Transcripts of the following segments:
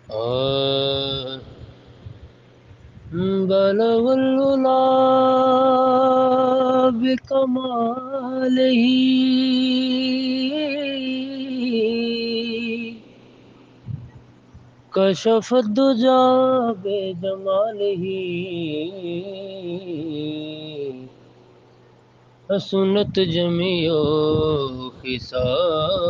اور بلغ العلا بکمالہ کشف الدجا بجمالہ حسنت جمیع خصالہ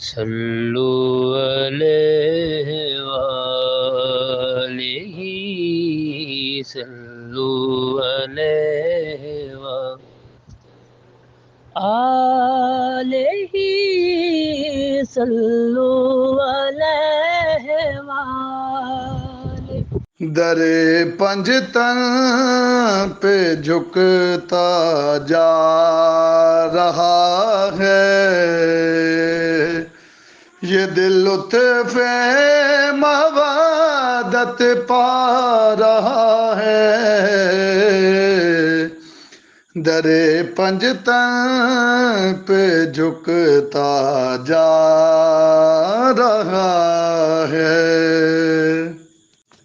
صلو علیہ وآلہ صلو علیہ وآلہ صلو علیہ وآلہ در پنجتن پہ جھکتا جا رہا ہے، یہ دل لطف مودت پا رہا ہے، در پنجتن پہ جھکتا جا رہا ہے۔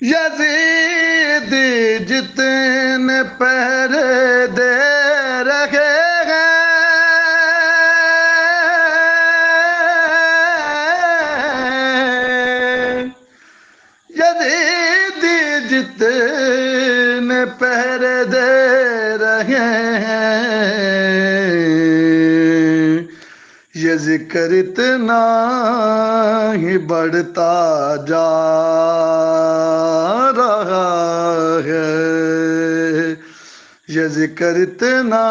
یزید جتنے پہرے دے رہے ہیں، یزید جتنے پہرے دے رہے ہیں، یہ ذکر اتنا ہی بڑھتا جا رہا ہے، یہ ذکر اتنا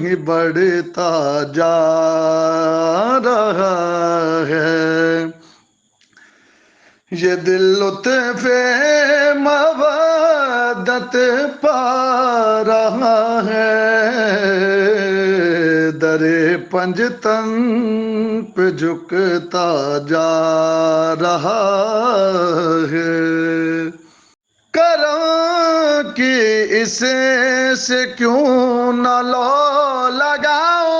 ہی بڑھتا جا رہا ہے، یہ دل لطف مودت پا رہا ہے، در پنجتن پہ جھکتا جا رہا ہے۔ کرم کی اسے سے کیوں نہ لو لگاؤں،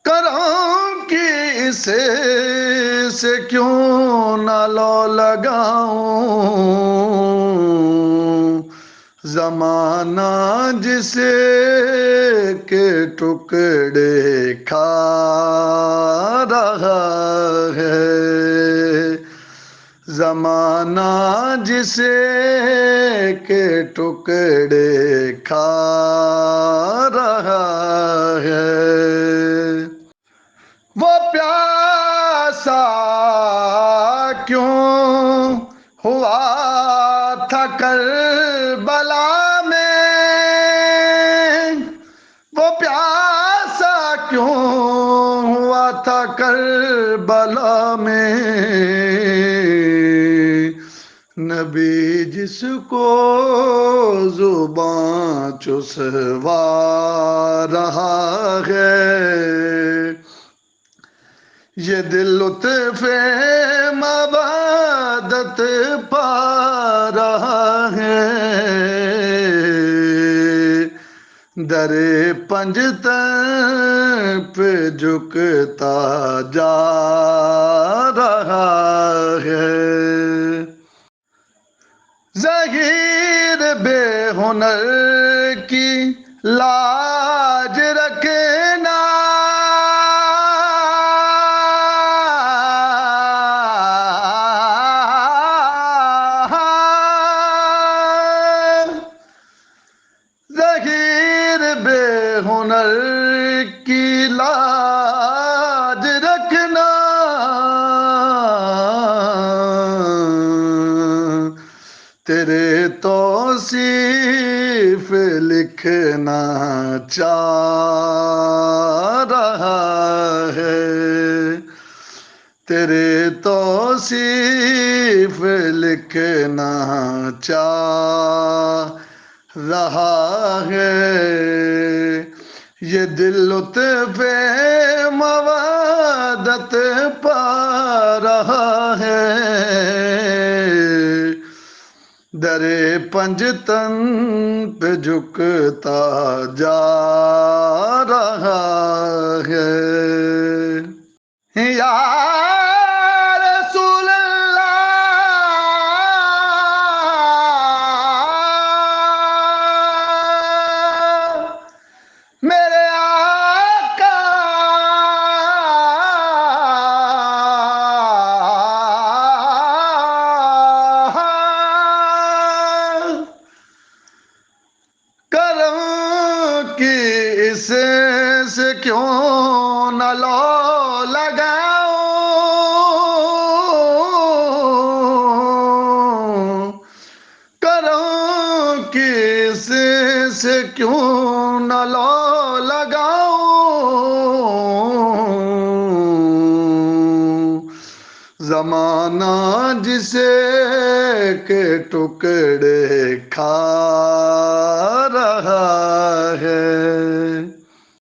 کرم کی اسے سے کیوں نہ لو لگاؤں، زمانہ جسے کے ٹکڑے کھا رہا ہے، زمانہ جسے کے ٹکڑے کھا رہا ہے، وہ پیاسا کیوں ہوا تھا کربلا میں، وہ پیاسا کیوں ہوا تھا کربلا میں، نبی جس کو زباں چسوا رہا ہے، یہ دل لطف مودت پا رہا ہے، در پنجتن پہ جھکتا جا رہا ہے۔ ظہیر بے ہنر کی لاج رکھنا، ظہیر بے ہنر کی لاج رکھنا، تیرے توصیف لکھنا چاہ رہا ہے، تیرے توصیف لکھنا چاہ رہا ہے، یہ دل لطف مودت پا رہا ہے، در پنجتن پہ جھکتا جا رہا ہے یا رسول اللہ میرے آقا کرم کی اس سے کیوں نہ لو لگاؤں کرم کی اس سے کیوں نہ لو لگاؤں زمانہ جسے کے ٹکڑے کھا رہا ہے